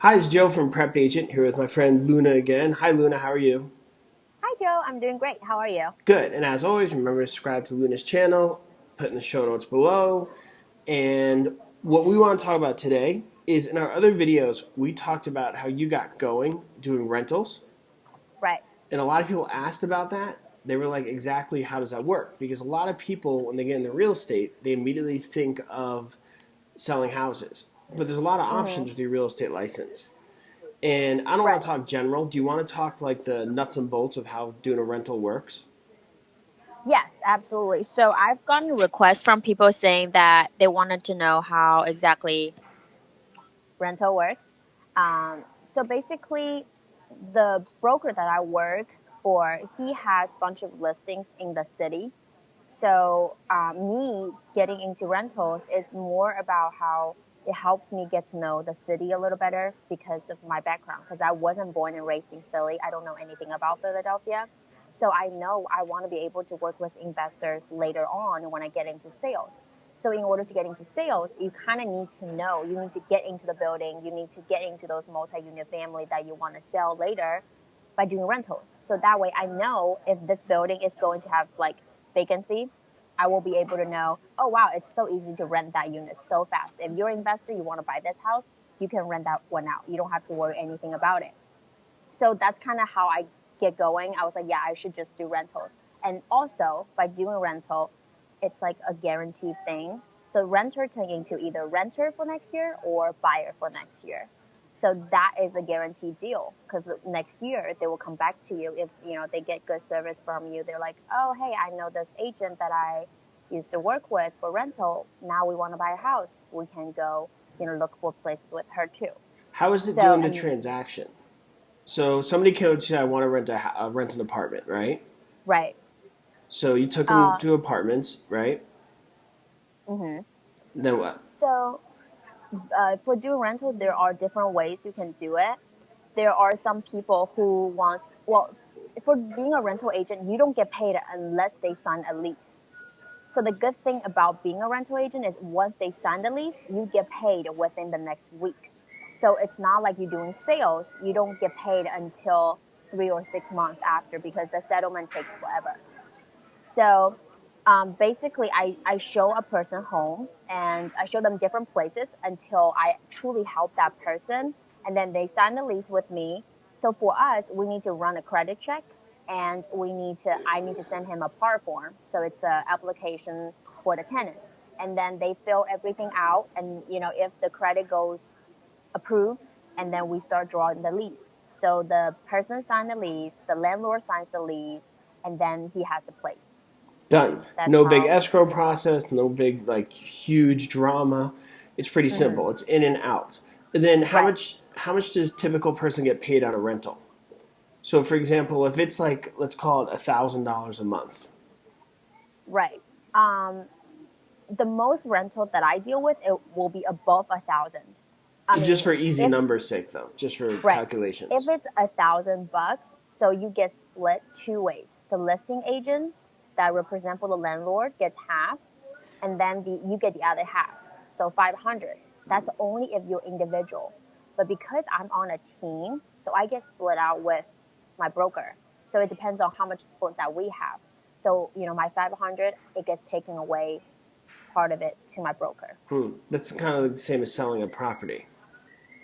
Hi, it's Joe from PrepAgent here with my friend Luna again. Hi, Luna. How are you? Hi, Joe. I'm doing great. How are you? Good. And as always, remember to subscribe to Luna's channel, put in the show notes below. And what we want to talk about today is in our other videos, we talked about how you got going doing rentals. Right. And a lot of people asked about that. They were like, exactly how does that work? Because a lot of people, when they get into real estate, they immediately think of selling houses. But there's a lot of Mm-hmm. options with your real estate license. And I don't want Right. to talk general. Do you want to talk like the nuts and bolts of how doing a rental works? Yes, absolutely. So I've gotten requests from people saying that they wanted to know how exactly rental works. So basically, the broker that I work for, he has a bunch of listings in the city. So me getting into rentals is more about how it helps me get to know the city a little better because of my background. Because I wasn't born and raised in Philly, I don't know anything about Philadelphia. So I know I want to be able to work with investors later on when I get into sales. So in order to get into sales, you kind of need to know, you need to get into the building, you need to get into those multi-unit family that you want to sell later by doing rentals. So that way I know if this building is going to have like vacancy, I will be able to know, oh wow, it's so easy to rent that unit so fast. If you're an investor, you want to buy this house, you can rent that one out. You don't have to worry anything about it. So that's kind of how I get going. I was like, yeah, I should just do rentals. And also by doing rental, it's like a guaranteed thing. So renter turning to either renter for next year or buyer for next year. So that is a guaranteed deal because next year they will come back to you if they get good service from you. They're like, oh hey, I know this agent that I used to work with for rental. Now we want to buy a house. We can go look for places with her too. How is it So doing the and transaction? So somebody came and said, "I want to rent an apartment," right? right. So you took them Uh, to apartments, right? mhm. Then what? So for doing rental, there are different ways you can do it. There are some people who well, for being a rental agent, you don't get paid unless they sign a lease. So the good thing about being a rental agent is once they sign the lease, you get paid within the next week. So it's not like you're doing sales. You don't get paid until 3 or 6 months after because the settlement takes forever. So basically, I show a person home and I show them different places until I truly help that person. And then they sign the lease with me. So for us, we need to run a credit check and I need to send him a par form. So it's an application for the tenant. And then they fill everything out. And, if the credit goes approved, and then we start drawing the lease. So the person signs the lease, the landlord signs the lease, and then he has the place. Done. That's No big how escrow it works. process. No big like huge drama. It's pretty Hmm. simple. It's in and out. And then Right, how much does typical person get paid on a rental? So for example, if it's like let's call it $1,000 a month, right. Um, the most rental that I deal with, it will be above 1,000. I just mean, for easy if numbers' sake, though, just for right, if calculations. it's $1,000, so you get split two ways. The listing agent that represent for the landlord gets half, and then you get the other half. So 500. That's only if you're individual. But because I'm on a team, so I get split out with my broker. So it depends on how much split that we have. So, my 500, it gets taken away part of it to my broker. That's kind of like the same as selling a property.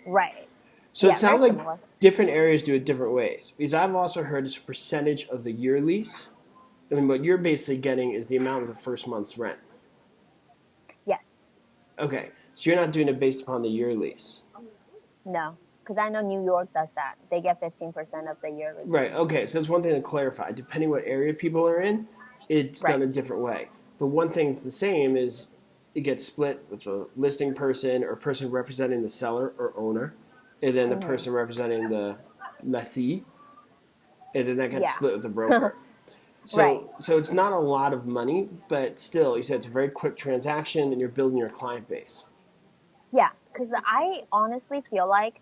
Right. So it Yeah, very sounds like similar. different areas do it different ways. Because I've also heard it's a percentage of the year lease. I mean, what you're basically getting is the amount of the first month's rent. Yes. Okay, so you're not doing it based upon the year lease. No. Because I know New York does that. They get 15% of the yearly. Right, okay, so that's one thing to clarify. Depending what area people are in, it's done Right. a different way. But one thing that's the same is it gets split with the listing person or person representing the seller or owner, and then the Hmm. person representing the lessee, and then that gets Yeah. split with the broker. Right. So it's not a lot of money, but still, you said it's a very quick transaction, and you're building your client base. Yeah, because I honestly feel like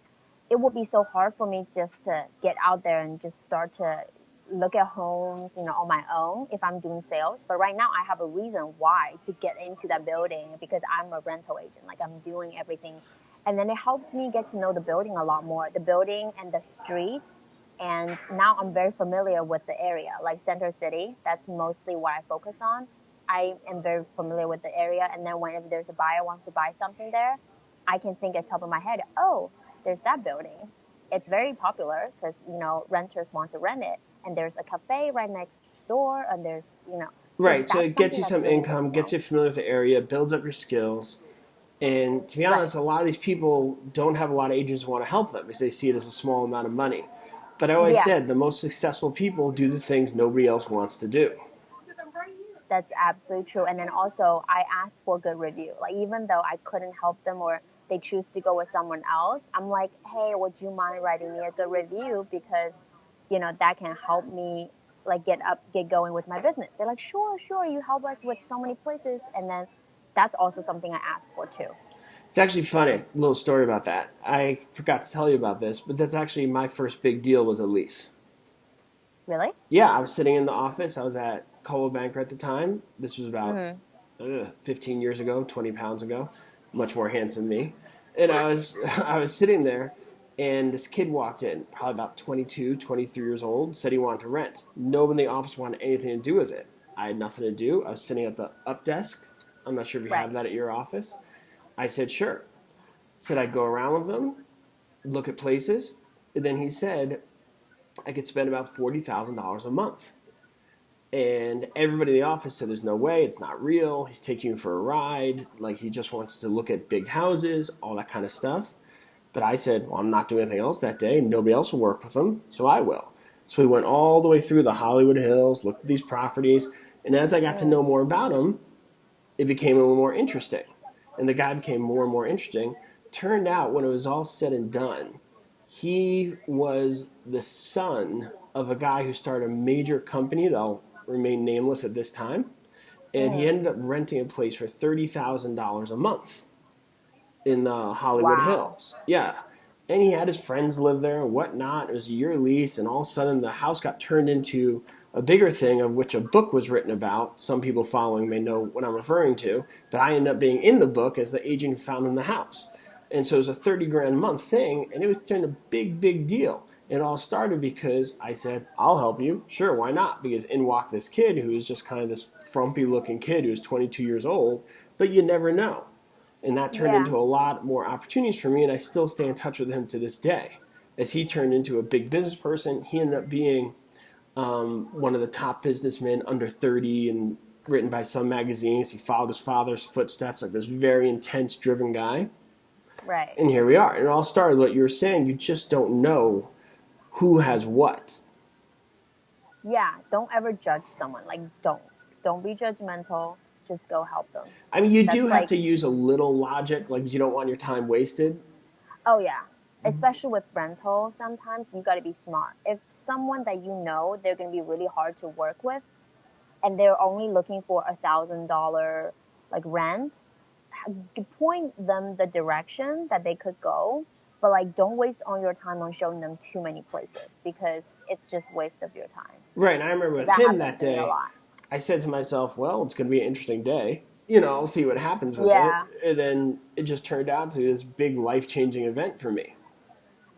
it would be so hard for me just to get out there and just start to look at homes, on my own if I'm doing sales. But right now, I have a reason why to get into that building because I'm a rental agent. Like I'm doing everything And then it helps me get to know the building a lot more, the building and the street. And now I'm very familiar with the area, like Center City. That's mostly what I focus on. I am very familiar with the area. And then whenever there's a buyer wants to buy something there, I can think at top of my head, oh, there's that building. It's very popular because, renters want to rent it. And there's a cafe right next door. And there's, so Right. So that's it gets something you that's some really good income, to gets know. you familiar with the area, builds up your skills. And to be Right. honest, a lot of these people don't have a lot of agents who want to help them because they see it as a small amount of money. But I always Yeah. said the most successful people do the things nobody else wants to do. That's absolutely true. And then also, I asked for good review. Like, even though I couldn't help them or they choose to go with someone else, I'm like, hey, would you mind writing me a good review? Because, that can help me, like, get going with my business. They're like, sure, sure. You help us with so many places. And then that's also something I ask for too. It's actually funny, a little story about that. I forgot to tell you about this, but that's actually my first big deal was a lease. Really? Yeah, I was sitting in the office. I was at Coldwell Banker at the time. This was about Mm-hmm. 15 years ago, 20 pounds ago, much more handsome than me. And I was I was sitting there, and this kid walked in, probably about 22, 23 years old, said he wanted to rent. Nobody in the office wanted anything to do with it. I had nothing to do. I was sitting at the up desk. I'm not sure if you Right. have that at your office. I said, sure. Said I'd go around with him, look at places. And then he said I could spend about $40,000 a month. And everybody in the office said, there's no way, it's not real. He's taking you for a ride. Like, he just wants to look at big houses, all that kind of stuff. But I said, well, I'm not doing anything else that day, and nobody else will work with him, so I will. So we went all the way through the Hollywood Hills, looked at these properties, and as I got to Mm. know more about them, it became a little more interesting. And the guy became more and more interesting. Turned out, when it was all said and done, he was the son of a guy who started a major company that'll remain nameless at this time. And he Mm. ended up renting a place for $30,000 a month in the Hollywood Wow. Hills. Yeah. And he had his friends live there and whatnot. It was a year lease, and all of a sudden the house got turned into a bigger thing of which a book was written about. Some people following may know what I'm referring to, but I ended up being in the book as the agent who found him the house. And so it was a 30 grand a month thing, and it was turned a big, big deal. It all started because I said, I'll help you. Sure, why not? Because in walked this kid who was just kind of this frumpy looking kid who was 22 years old, but you never know. And that turned Yeah. into a lot more opportunities for me, and I still stay in touch with him to this day. As he turned into a big business person, he ended up being one of the top businessmen under 30 and written by some magazines. He followed his father's footsteps, like this very intense, driven guy. Right. And here we are. And it all started what you were saying. You just don't know who has what. Yeah. Don't ever judge someone. Like, don't be judgmental. Just go help them. I mean, you do That's have like, to use a little logic, like you don't want your time wasted. oh yeah. Especially with rental, sometimes you got to be smart. If someone that they're going to be really hard to work with, and they're only looking for $1,000 like rent, point them the direction that they could go. But like, don't waste all your time on showing them too many places because it's just waste of your time. Right, and I remember with That him happens that to me a day, lot. I said to myself, well, it's going to be an interesting day. I'll see what happens with it. Yeah. And then it just turned out to be this big life changing event for me.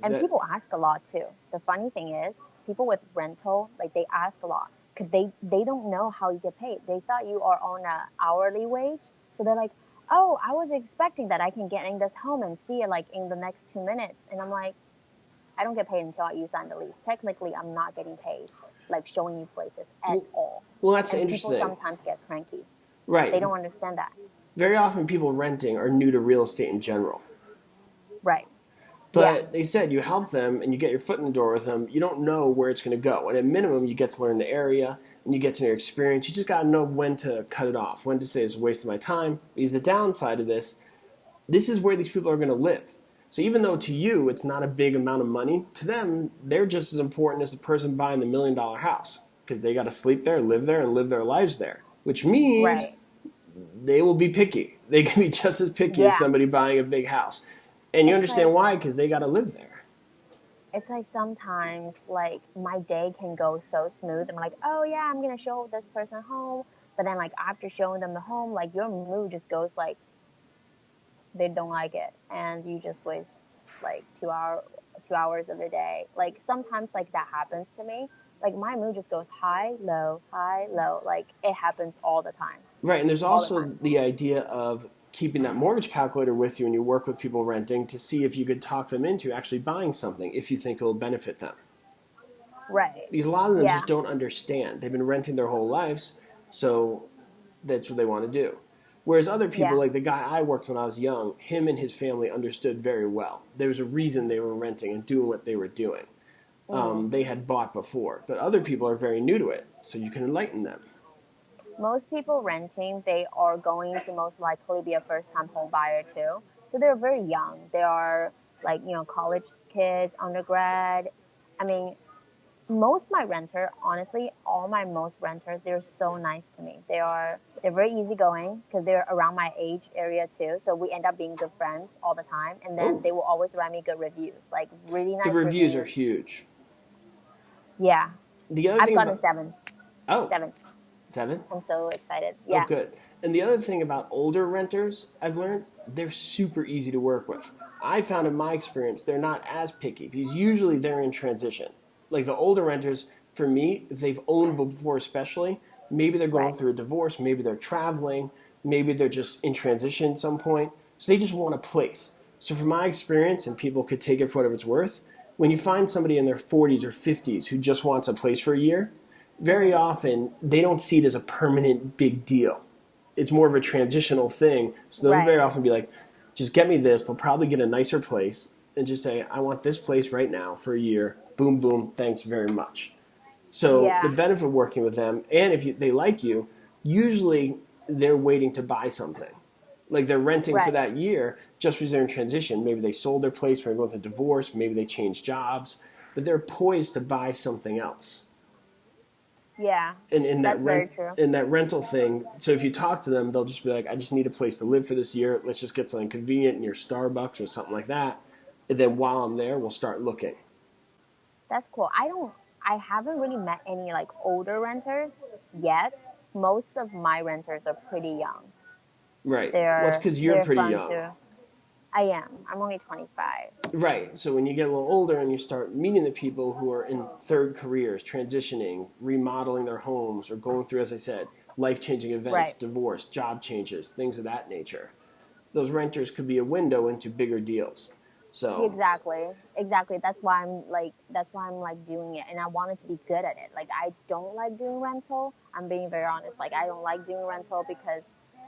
And That people ask a lot too. The funny thing is, people with rental, like they ask a lot because they don't know how you get paid. They thought you are on a hourly wage, so they're like, "Oh, I was expecting that I can get in this home and see it like in the next 2 minutes." And I'm like, I don't get paid until you sign the lease. Technically, I'm not getting paid like showing you places at well, all. well, that's And people interesting. sometimes get cranky. Right. They don't understand that. Very often people renting are new to real estate in general. Right. Yeah. But they said you help them and you get your foot in the door with them, you don't know where it's going to go. And at minimum, you get to learn the area and you get to know your experience. You just got to know when to cut it off, when to say it's a waste of my time. Because the downside of this is where these people are going to live. So even though to you it's not a big amount of money, to them, they're just as important as the person buying the $1 million house because they got to sleep there, live there, and live their lives there, which means Right. they will be picky. They can be just as picky as Yeah. somebody buying a big house. And you It's like understand why, because they got to live there. it's like sometimes like my day can go so smooth. I'm like, oh yeah, I'm gonna show this person home. But then like after showing them the home, like your mood just goes like they don't like it, and you just waste like 2 hours of the day. Like sometimes like that happens to me. Like my mood just goes high, low, high, low. Like it happens all the time, Right, and there's all the also time. the idea of keeping that mortgage calculator with you when you work with people renting to see if you could talk them into actually buying something if you think it will benefit them. Right. Because a lot of them Yeah. just don't understand. They've been renting their whole lives, so that's what they want to do. Whereas other people, Yeah. like the guy I worked when I was young, him and his family understood very well. There was a reason they were renting and doing what they were doing. Hmm. They had bought before. But other people are very new to it, so you can enlighten them. Most people renting, they are going to most likely be a first time home buyer too. So they're very young. They are like, college kids, undergrad. I mean, most my renter, honestly, all my most renters, they're so nice to me. They're very easygoing because they're around my age area too. So we end up being good friends all the time. And then Oh, they will always write me good reviews, like really the nice reviews are reviews. huge. Yeah. The other I've thing gotten about, seven. oh, Seven. 7? I'm so excited. Oh, Yeah. good. And the other thing about older renters, I've learned they're super easy to work with. I found in my experience they're not as picky because usually they're in transition. Like the older renters, for me, if they've owned before, especially, maybe they're going Right. through a divorce, maybe they're traveling, maybe they're just in transition at some point. So they just want a place. So, from my experience, and people could take it for whatever it's worth, when you find somebody in their 40s or 50s who just wants a place for a year, very Hmm. often they don't see it as a permanent big deal. It's more of a transitional thing. So they'll very Right. often be like, just get me this. They'll probably get a nicer place and just say, I want this place right now for a year. Boom, boom. Thanks very much. So the Yeah. benefit of working with them, and if they like you, usually they're waiting to buy something. Like they're renting for Right. that year just because they're in transition. Maybe they sold their place, maybe going through a divorce, maybe they changed jobs, but they're poised to buy something else. Yeah. And in that That's very rent true. in that rental thing, so if you talk to them, they'll just be like, I just need a place to live for this year. Let's just get something convenient near Starbucks or something like that. And then while I'm there, we'll start looking. That's cool. I haven't really met any like older renters yet. Most of my renters are pretty young. Right. Well, that's They're because you're they're pretty fun young. too. I am. I'm only 25. Right. So when you get a little older and you start meeting the people who are in third careers, transitioning, remodeling their homes, or going through, as I said, life changing events, Right. divorce, job changes, things of that nature, those renters could be a window into bigger deals. So, Exactly. Exactly. That's why I'm like doing it, and I wanted to be good at it. Like I don't like doing rental. I'm being very honest. Like I don't like doing rental because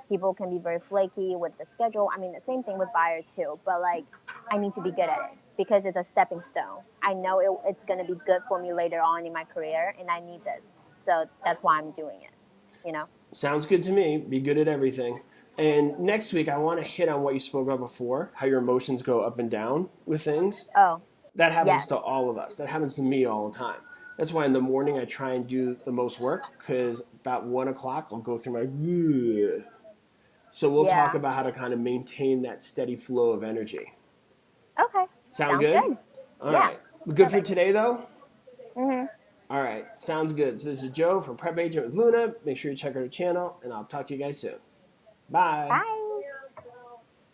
people can be very flaky with the schedule. I mean, the same thing with buyer too. But like I need to be good at it because it's a stepping stone. I know it's going to be good for me later on in my career, and I need this. So that's why I'm doing it. You know? sounds good to me. Be good at everything. And next week, I want to hit on what you spoke about before, how your emotions go up and down with things. Oh, That happens yes. to all of us. That happens to me all the time. That's why in the morning I try and do the most work because about 1 o'clock I'll go through my. Ugh. So we'll talk Yeah. about how to kind of maintain that steady flow of energy. Okay. Sound Sounds good? good. All Yeah. right. We good for Perfect. today though? Mhm. All right. Sounds good. So this is Joe from Prep Agent with Luna. Make sure you check out her channel and I'll talk to you guys soon. Bye. Bye.